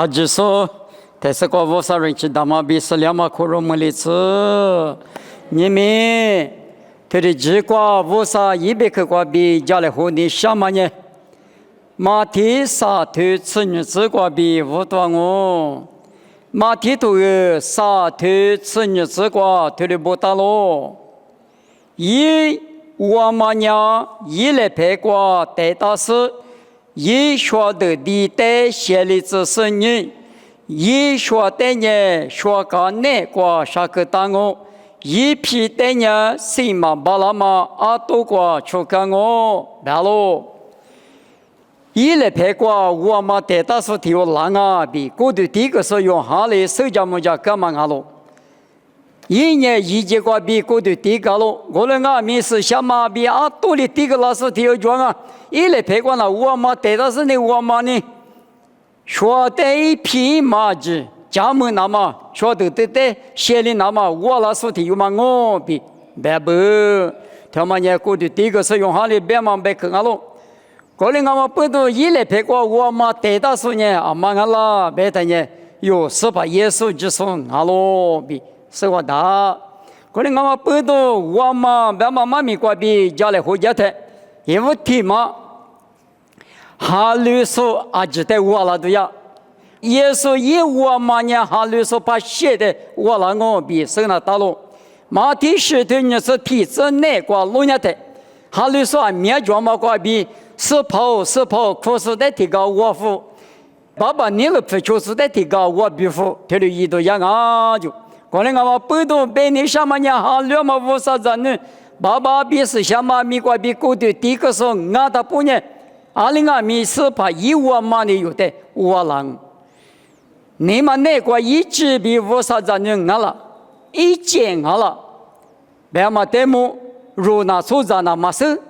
只说，但是个我啥人知道嘛？比是两嘛可容么的次，你们他的结果我啥100克瓜比家里和你什么呢？马蹄啥头吃你吃瓜比无多我，马蹄头啥头吃你吃瓜头的不大咯，我们娘来拍瓜带大事。说的地带写的只是你，说的呢说个那个啥个当我，批的呢什么巴拉嘛多个出看我，白喽。来拍过我们带大事体有狼啊比，过去第一个是用哈嘞手脚木家干嘛啊喽。1年1结果比过去第一个喽，我们面试小马比多的第一个老师体有装啊。来拍过了，我们带到是呢，我们呢说的一匹马子，家门那么说的写的那么，我那说的有嘛我比白不，他们也过去第一个是用哈的白嘛白看啊喽，过来我们不都来拍过，我们带到是呢啊嘛俺啦白的呢有是把耶稣之送啊喽比是我的，过来我们不都我们白嘛妈咪过比家里回家的。因为题嘛，哈律说只得我了对呀，耶稣我们呢哈律说把写的我了我比生了大路，马蹄是对你是体质内挂路亚的，哈律说面脚嘛挂比是跑可是得提高我夫，爸爸你了不就是得提高我比夫，这里一度样啊就，过来我们不都被你什么呢哈律嘛无啥子呢？爸爸比是小马米瓜比过去第一个是俺的不呢，20米是怕我嘛的有的我郎，你们那个一直比无啥子人俺了，一见俺了，别嘛得么如那出在那么事，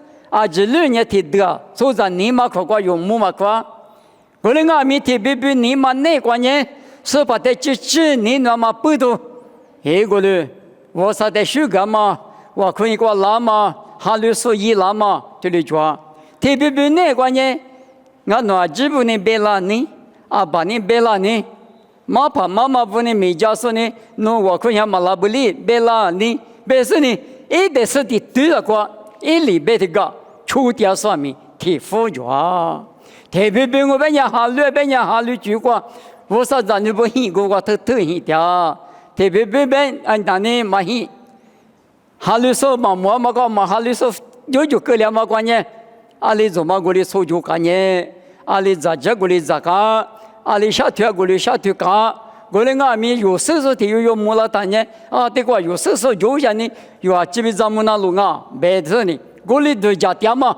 这2年提的出在你们可过用木嘛过，过来俺米提比你们那个呢是怕得支你那么不多，个了我啥的修干嘛？我可以过拉嘛，哈律说拉嘛，这里抓。特别别那个呢，俺那基本呢别拉呢，把你别拉呢，妈妈不呢没家说呢，那我可以嘛拉不里别拉呢，别是呢，得是的对了个，里边的个出掉上面提副抓。特别别我别人哈律举过，我说咱就不hin过特hin掉，特别别俺当呢嘛hin。哈律说嘛，我个嘛哈律说有就个两嘛关键，里做嘛过来抽就干呢，里咋过来咋干，里下跳过来下跳干，过来俺们有时候有木了单呢，这个有时候有些呢有基本上木那路啊，别的呢过来都加点嘛，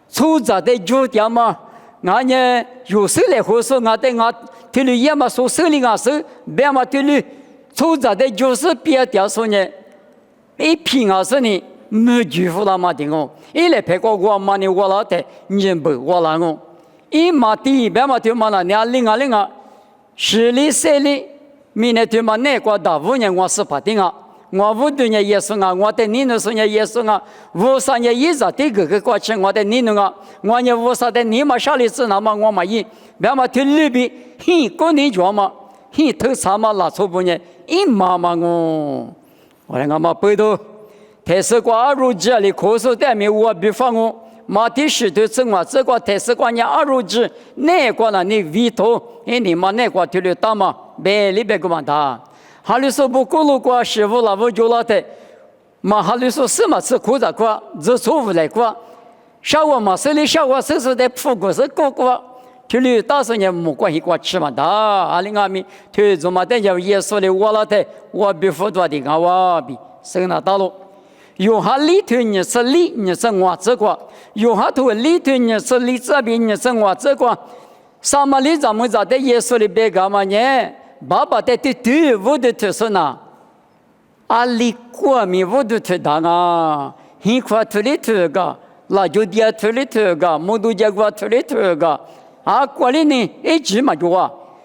抽咋的就点嘛，俺呢有时来或说俺的俺这里也嘛说手里俺手，别嘛这里抽咋的就是别点说呢。平常时呢，没拒绝了嘛的我，来拍过我嘛呢我老的，你不我老我，嘛第别嘛就嘛了，另外10里3里，明年就嘛那个大5年我是不定啊，我5多年也是啊，我的你那时年也是啊，53年一直这个过去我的你那个，我呢53的你嘛啥里是那么我嘛别嘛就里边，过年就嘛，头啥嘛拉错不呢，嘛我。我们嘛背到，台式瓜2日这里可是代表我比方我马蹄石头正话，这个台式瓜呢2日那个呢你味道，你嘛那个就了大嘛，别里边个嘛大，哈里说不过路瓜师傅了我就了的，嘛哈里说什么吃苦的瓜，这错误来瓜，小我嘛手里小我手手的铺过是过过。这里大时呢没关系过吃嘛的，里俺们推怎么等下耶稣的我了的，我比佛多的俺我比生那大路，有哈里头你是里你是我这个，有哈头里头你是里这边你是我这个，什么里咱们在的耶稣的别干嘛呢？爸爸的对我的特色呢，里过mi我的特当啊，很快脱里脱个，那就dia脱里脱个，木头家瓜脱里脱个。过来呢，一直嘛就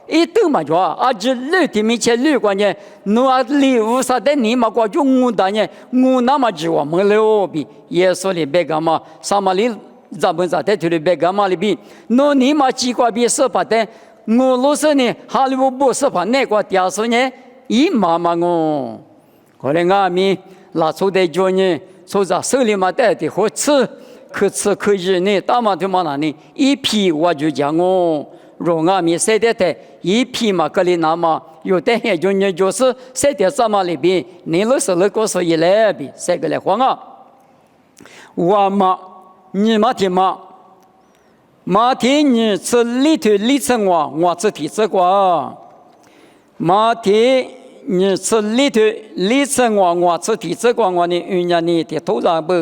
一都嘛就这路的面前路关键，那里无啥的你嘛过就我的呢，我那么就没了比耶稣的别干嘛，什么里咱们在这里别干嘛里边，那你嘛几个比是把的我老是呢，哈利不是把那个屌丝呢，一妈妈我，后来俺们拿出的脚呢，说在手里嘛带的好吃，可吃可以呢，大嘛就嘛那呢，一批我就讲我，让俺们晒的的，一批嘛个里那么有的些就呢就是晒的什么里边，你老是那个是一来比晒个来慌啊，我嘛，你嘛听嘛。马天你吃里头里层我吃体质瓜。马天你吃里头里层我吃体质瓜，我呢人家呢的头上不。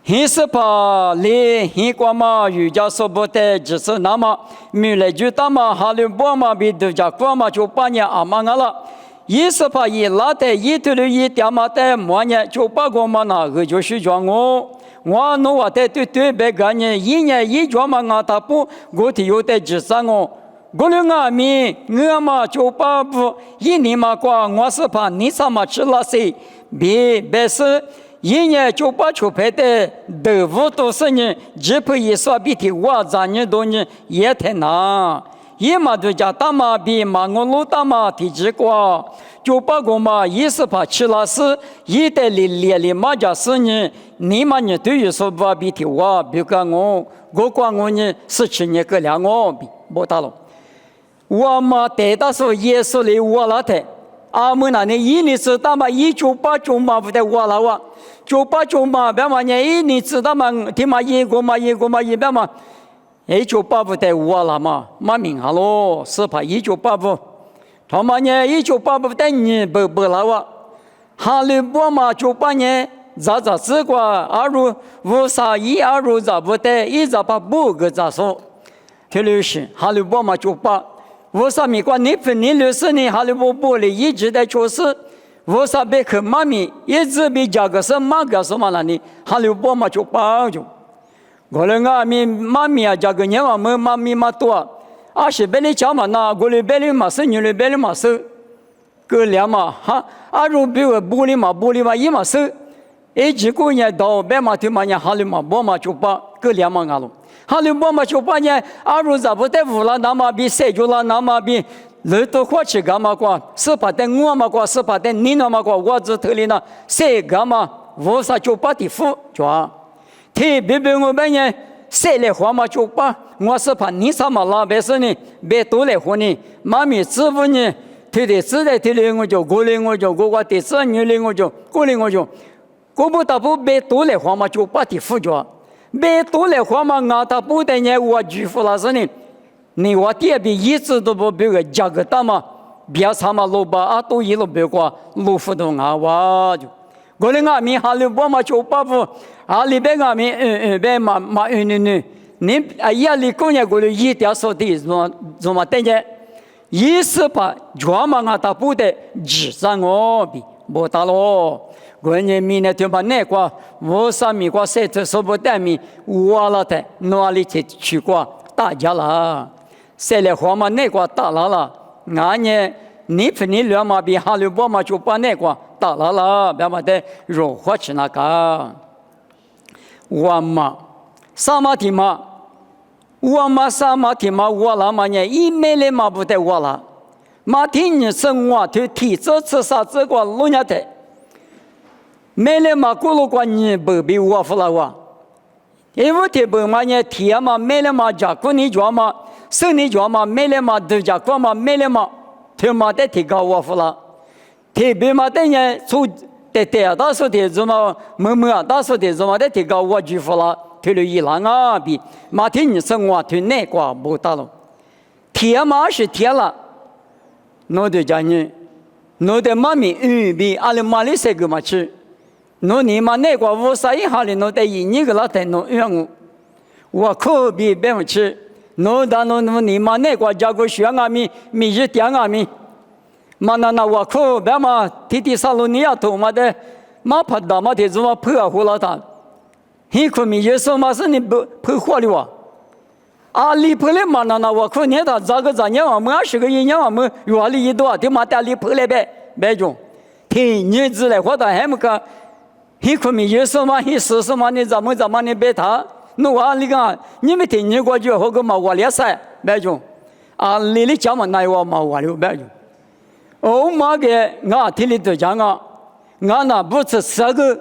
还是怕连黑瓜嘛，瑜伽说不得，只是那么没来就大嘛，哈利波嘛比度假瓜嘛就把年阿妈了。也是怕一拉的一头的一点嘛的，末年就把我嘛那个就是讲我。我弄我的对别个人，一年一转嘛，我他不，我提有的至少我了我嘛就把不一年嘛过，我是怕你什么吃了些，别是一年就把出牌的豆腐都是呢，只怕一说比提我咱人多呢也太难，一嘛就叫大嘛比嘛我老大嘛提几个。就把我嘛也是怕吃了是，一代里嘛家是呢，你嘛呢对于说不比提我，比如我管我呢17年个两我比不大了，我嘛带到说耶稣里我了的，阿们那呢一年知道嘛198嘛不得我了哇，98嘛别嘛呢一年知道嘛，听嘛一个嘛别嘛，198不得我了嘛，嘛明哈喽，是怕198。他妈呢，198不得你不了哇，哈利波嘛98年，咋这个252咋不得，188个咋说？这就是哈利波嘛98，53米关你分你60年哈利波玻璃一直在做事，53克妈咪一直比价格是马个什么了呢？哈利波嘛98就，我那个妈咪啊价格年嘛妈咪嘛多。20倍的价嘛，那50倍的嘛是，60倍的嘛是，个两嘛哈，20倍的玻璃嘛一嘛是，几个年到白嘛对嘛呢，哈利嘛波嘛98个两嘛阿喽，哈利波嘛98年，20咋不得5了，那么比谁就了，那么比老多花钱干嘛过，18的我嘛过，18的你那么过，我只头里呢，谁干嘛，5398的付就啊，特别我们呢。谁来花嘛98，我是怕你什么老百姓呢？别多来花呢，妈咪支付呢，推的自来推的我就过来我就我的子女来我就过来我就，我不打不别多来花嘛98的付着，别多来花嘛俺他不得呢我拒付了是呢，你我第二笔一直都不别个价格大嘛，别啥嘛老把啊都一路别过路付都俺我就。我的阿弥哈利波嘛98步，阿里边阿弥别嘛你哎呀你过年过了一点说的怎么等着，一是把专门啊他不得智商我比不打咯，过年明年就把那个53米过谁这说不得米我了的哪里去过大家了，谁来花嘛那个打了，俺呢你分你两嘛比哈利波嘛就把那个。打了，别嘛的肉花吃那个，我嘛，什么地嘛，我嘛什么地嘛，我了嘛呢，一没来嘛不得我了，嘛听你说我就提这吃啥这个弄下的，没来嘛咕噜个你不比我付了我，因为这不嘛呢提嘛没来嘛家过你家嘛，生你家嘛没来嘛都家过嘛没来嘛，他妈的提高我付了。特别嘛，等人出的大数的怎么大数的怎么的提高我就付了，退了一浪啊比马天你生活退那个不大了，贴嘛是贴了，我的家人，我的妈咪比阿里马里谁个嘛吃，你嘛那个51下里我的一年个老太我，我可比别人吃，你嘛那个家个学阿米日点阿米。嘛那我可别嘛，提萨罗尼亚头嘛的，嘛怕大嘛的怎么破坏了他？很可米耶稣嘛是你不破坏了哇？啊，离破了嘛那我可年他咋个咋年我们20个一年我们月里一多，他妈的离破了别种，听日子来活到还么个？很可米耶稣嘛，很事实嘛你怎么你别他？那我你看，你们听你过去后个嘛，我连塞白种，啊，你的家嘛那我嘛我留白种，哦嘛个我听你对讲啊，我那不是这个，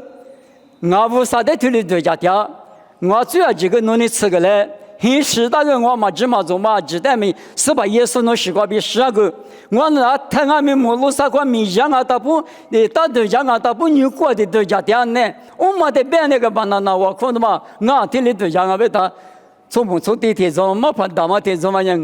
我不啥的听你对讲的，我主要几个努力吃个嘞。很时大个我嘛芝麻做嘛，鸡蛋没是把耶稣能习惯比12个，我那太俺们马路上块米酱啊，他不大豆酱啊，他不牛过的豆酱点呢，我嘛得变那个办那我看到嘛，我听你豆酱啊，被他从不从地铁上没碰到嘛，地铁上呀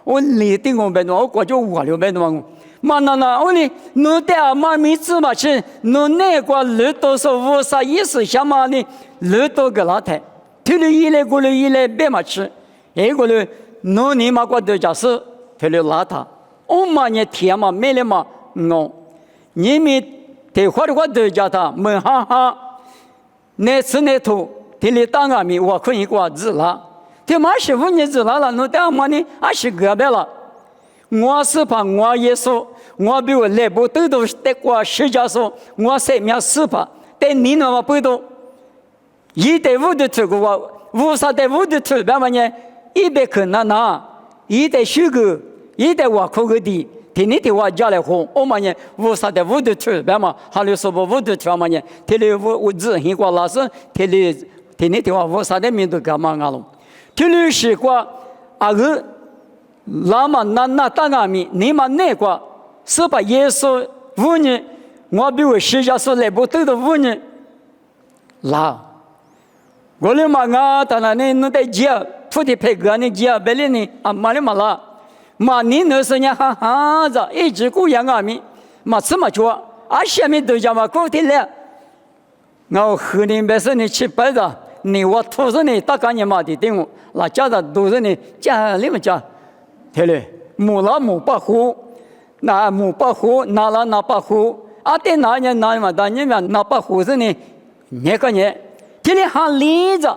我离定我别我过就我了别嘛，嘛那我哩侬带嘛米子嘛去，侬那个路多少无啥意思，想嘛呢路多个老太。推了一来过了一来别嘛吃，过了农年嘛过豆家是推了邋遢，我嘛呢天嘛没了嘛你们推花的过豆家他门哈哈，那次那头推了当阿米我可以过子了，推嘛师傅你子了，侬带嘛呢还是隔壁了，我是怕我也说，我比我来不都得过10家说，我生命是怕，但你那么不多。一代五的出国，五啥代五的出，别么呢？100克那，一代10个，一代我扣个的，天天的我家来喝，我么呢？五啥代五的出，别么？还有说不五的出么呢？天天我自很过老师，天天的话五啥代面都干嘛啊喽？天天是过个，那么那大阿米，你们那个是把耶稣5年，我比我10家说来不都的5年，那。我哩嘛啊，当然呢，侬得接，土地配个呢接，别哩呢啊，嘛哩嘛啦，嘛你那时呢哈哈子，一直过养阿米，嘛吃嘛做，下面都讲嘛过天来，我河里边是呢吃白的，你我土是呢大概你嘛的定我，那家的都是呢家里面家，对嘞，木了木保护，那木保护，拿了拿保护，对那年那嘛的，你们拿保护是呢，那个呢。这里还立着，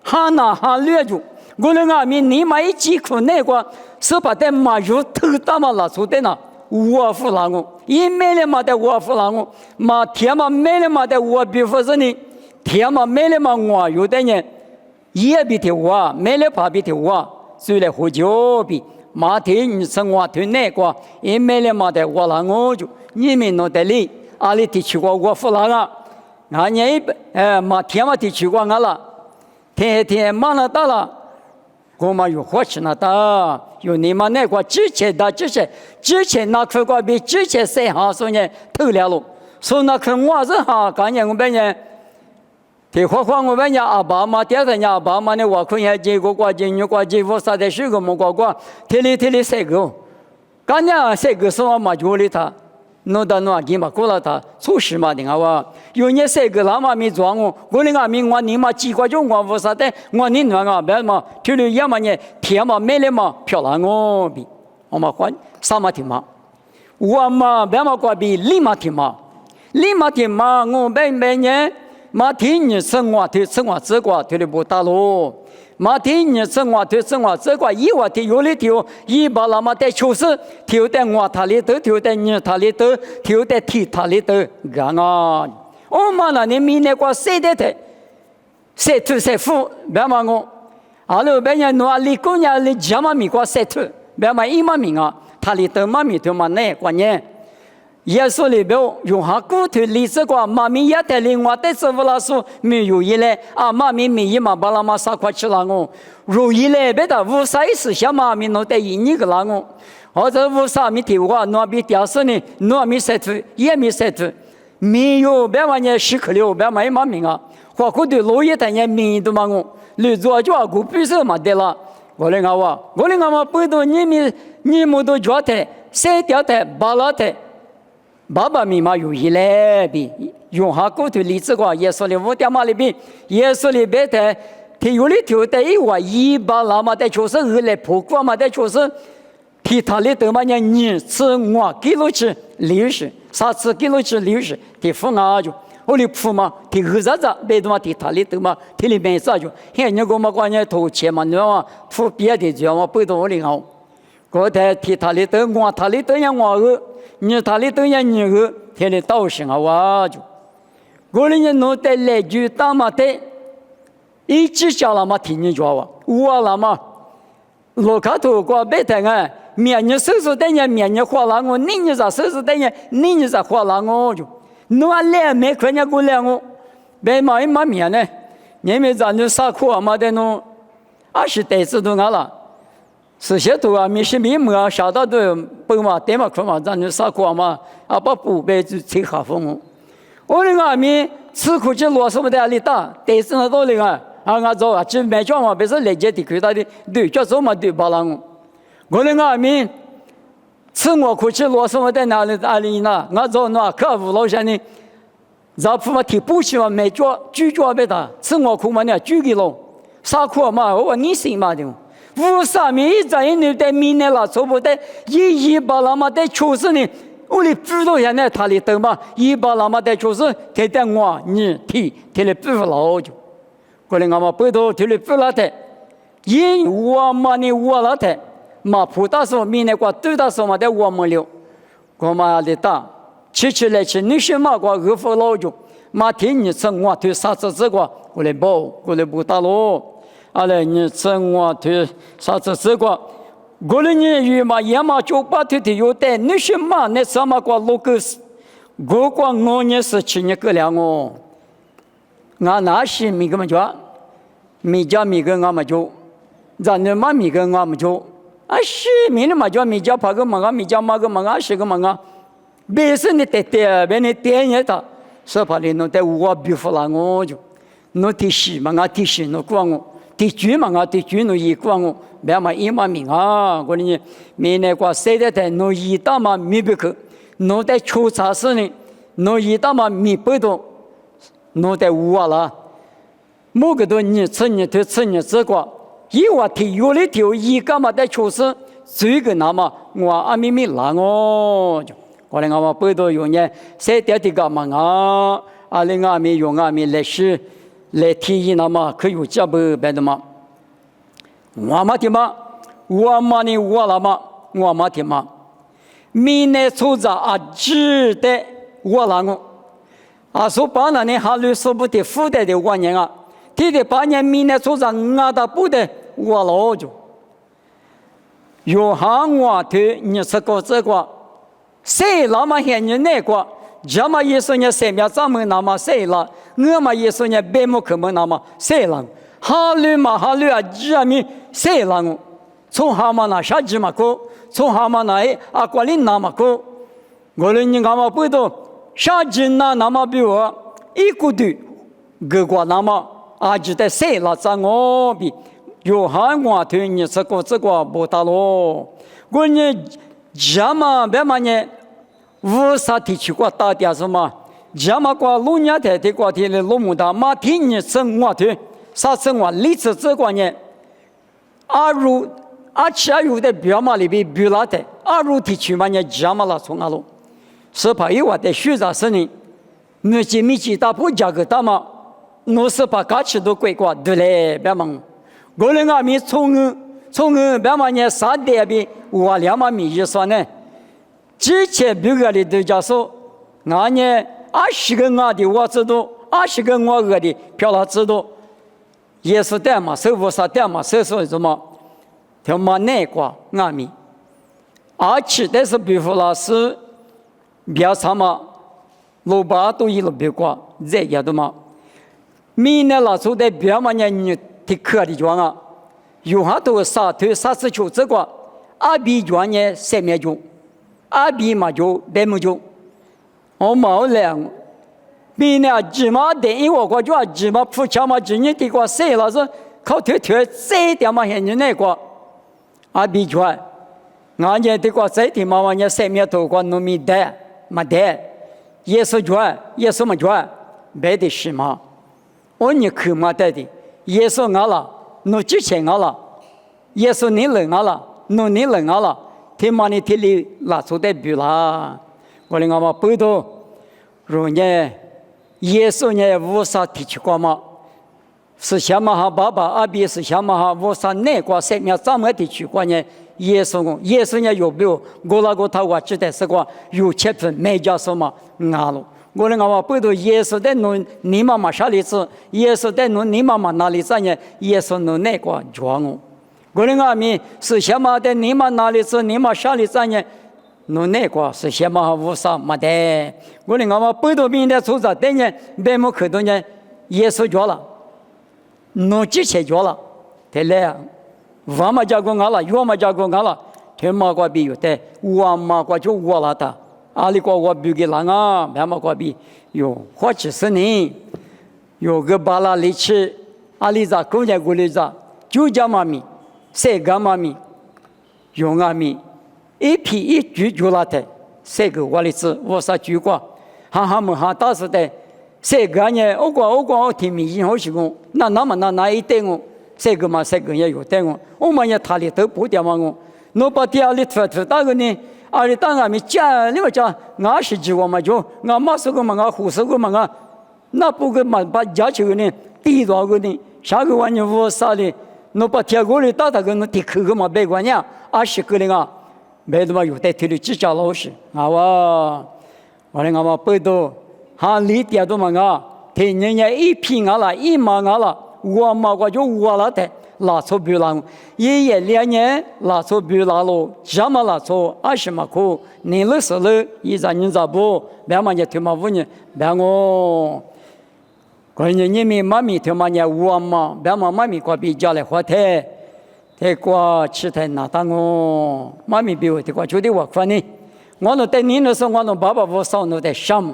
还拿还掠住。我们阿弥你买几口那个，是把在马肉头大嘛拉出的呢？我付了我，一买了嘛的我付了我，嘛天嘛买了嘛的我比不是呢，天嘛买了嘛我有的人也比的我，买了怕比的我，所以来喝酒比。马天你生我推那个，一买了嘛的我了我就，你们弄得里，阿里地区我付了啊。俺年嘛天嘛地区过俺了，天天忙了大了，我们有火气那大，有你们那个之前那块个比之前3行说呢偷了喽，说那块我是哈，刚年我们呢，天火我们阿爸妈第二年阿爸妈呢我可以结果过节女过节我啥的10个么过，天里3个，刚年3个是我妈家里头。弄到弄给嘛过了他出事嘛的啊！有年3个老妈没装我的阿明我你妈几个就我无啥的，我你那个别嘛，就了要么呢天嘛没了嘛漂亮我比我嘛换啥嘛听嘛，我嘛别嘛过比立马听嘛我别呢嘛听你生活这个对的不大喽。马天你生活对生活这个一我的有里头，一把那么的就是头在我他里头，头在你他里头，头在天他里头，干啊！我嘛那你明年过谁的头，谁头谁富，别嘛我，阿拉别人弄里公家里家嘛米过谁头，别嘛一嘛米啊，他里头嘛米头嘛那关键。耶稣里边用下骨头历史过，妈咪也带领我，但是我老说没有一来妈咪没一嘛，把那嘛啥块吃了我，如一来别的无啥意思，小妈咪弄得一个了我，或者无啥咪听话，那比屌丝呢，那咪塞土也没塞土，没有别玩意10克了，别买嘛命啊，或骨头老一代人命都嘛我，你做就我比手嘛得了，我来我不懂你们都觉得谁掉的巴拉的。爸爸密码有一来比用下骨头例子个耶稣里5点嘛里边，耶稣里边的他有里头的一话一把那么的就是2来破过嘛的就是他他里头嘛呢2次我记录去60 3次记录去60他付啊就我里铺嘛他2咋别的嘛他里头嘛他里面啥就现你个嘛关键投钱嘛你嘛付别的就嘛不懂里好我在他里头我他里头让我你他里头人你个天天倒行啊哇就，我哩人弄得来句当嘛的，一直叫了嘛听你讲哇，我了嘛，罗卡头过白天啊，明年手术等年明年花了我，你咋手术等年你咋花了我就，侬啊来没看见过来我，白嘛一嘛面呢，你们咱就啥苦啊嘛的侬，20代子都俺了。是些多啊，没些没么啊，下到都不嘛，对嘛看嘛，咱就啥苦嘛，啊把不被就吹下风。我那个面吃苦就落什么的里打，但是那道理啊，俺走啊，就没讲嘛，别说来接的亏他的，对，叫什么对巴拉我。我那个面吃我苦去落什么的哪里呢？俺走那客户老乡呢，咱不嘛提不起嘛，没叫拒绝别的，吃我苦嘛呢，拒给了，啥苦嘛，我你信嘛的。无啥面一在一年的明年了，做不得一把那么的确实呢，我的知道现在他里头嘛，一把那么的确实天天我你提来不老就，过来我们不都提来不老的，因我嘛呢我老的，嘛普大说明年过对大说嘛的我们了，我嘛的打，起来去你什么过二夫老就，嘛听你称我对啥子这个过来不打喽。阿来你称我推啥子这个，过来你与嘛也嘛就把推的有的，你什么那什么个路个是，我光我也是去你个了我，俺那是米个么叫，米家米个俺们就，咱那嘛米个俺们就，啊是米的嘛叫米家拍个嘛，米家嘛个嘛啊是个嘛啊，别是你别你点也的，说怕你弄得我比不了我就，弄提示嘛俺提示弄光我。地主嘛啊，地主侬一光我，别嘛一嘛命啊！我哩明年过谁的台侬一大嘛米不去，侬在出差事呢，侬一大嘛米不多，侬在无啊啦。某个多你吃你对吃你这个，一话题有里头一个嘛在出事，这个那么我阿咪咪啦我就，我哩我嘛不多用呢，谁的这个嘛啊，阿哩阿咪用阿咪来是。来提议那么可有加不别的嘛？我嘛的嘛，我嘛呢我了嘛，我嘛的嘛，明年出着啊值得我了我，啊说把那年哈律说不得负担的我年啊，提的8年明年出着俺的不得我了就，有行我的你这个，谁那么嫌你那个？这么一说呢，生命咱们那么谁了？我嘛一说呢，白木可们那么谁了？哈律嘛哈律啊，这咪谁了？从哈嘛那啥子嘛个？从哈嘛那啊瓜林那么个？我论你干嘛不懂？啥子那么比我一个对，个个那么啊，记得谁了？在我比有喊我对你这个不打咯？我呢这么别嘛呢？无啥提起过打点什么，这么过路年台的过天的路木大马天你生我的，啥生我历史这个呢？其他有的表嘛里边表拉的，提起嘛呢这么了从哪路？是怕有我的学杂事呢，你这米几大不加个大嘛？我是把假期都归过对嘞，别忙。我那个米从别嘛呢啥的边我2万米就算呢。之前别个里都叫说，俺呢20个俺的我知道，20个我儿的票他知道，也是的嘛，收不啥的嘛，收什么，他妈那个俺们，而且但是比如老师，别什么，老爸都一路别过，这样的嘛，明年老师的别嘛呢你的课的讲啊，有很多啥推啥子就这个，阿比讲呢3面就。阿比嘛就白木就，我冇两，比那芝麻等于我就芝麻铺桥嘛，今年的个谁老是靠推谁点嘛现在那个，阿比就，俺家的个谁的嘛我家3面头个农民的没得，也是么就，别的是嘛，我你看嘛得的，也是俺了，侬之前俺了，也是你人俺了，侬你人俺了。天嘛你天里拉出代表啦，我哩我嘛不多，如呢，耶稣呢无啥提起过嘛，是想嘛哈爸爸阿比是想嘛哈无啥那个生命怎么提起过呢？耶稣呢有没有？我那个他我记得是个有7分没叫什么俺了，我的阿不都耶稣在侬你妈妈啥里子，耶稣在侬你妈妈哪里子呢？耶稣侬那个装我，我的阿咪是什么在你妈哪里子，你妈啥里子呢？侬那个是什么无啥没得，我的阿不都明的出着等呢，别么可多呢，耶稣叫了，侬之前叫了，对了，我嘛叫过俺了，我嘛叫过俺了，天嘛个比有的，我嘛个就我了的。阿里个我比给啷个，别么个比有好几十年，有个巴拉里去，阿里咋公家过里咋，就叫妈咪，谁个妈咪，用阿咪，一批一句就拉的，谁个我里子我啥句过，哈么哈打死的，谁个呢？我听民音好习惯，那一点我，谁个嘛谁个也有点我们也他里都不掉嘛我，侬把第二里突打个呢？阿里当俺们讲，你们讲，俺是几个嘛就，俺马是个嘛，俺胡是个嘛俺，那不个嘛把家球呢，第一个呢，下个晚上我啥的，侬把天国里打个侬第口个嘛别管呀，20个的啊，没得嘛有在体里几家老师，我的俺们不多，哈里点都嘛俺，天人家一批俺了，一毛俺了，我嘛我就我了的。拉错比拉，一夜2年拉错比拉喽，什么拉错20嘛苦，年了10了，一咋人咋不？别嘛也听嘛5年，别我，关键你们妈咪听嘛也我嘛，别嘛妈咪过比家来花台，太过吃太难当我，妈咪比我太过就得我烦呢，我那在你那时候我那爸爸我少那在想，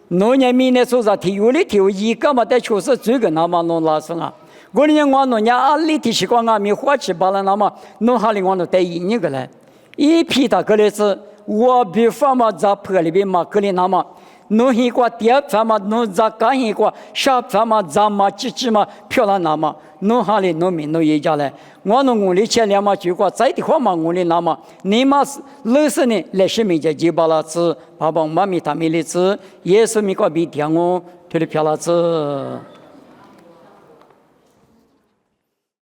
农业民的说啥体育里体育一个嘛在确实这个那么弄拉上啊。我呢，我弄伢阿里提起光阿米花起巴了，那么弄下来我弄带一个来，一批他个来是，我比方嘛在坡里边嘛个里那么，弄一个第二方嘛弄在干一个，下方嘛在嘛几嘛漂亮那么，弄下来弄明弄一家来，我弄屋里前2嘛就个在的话嘛屋里那么，你嘛是老是呢来是民间就把了子，爸爸妈咪他们的子，也是米个比点我，推的漂亮子。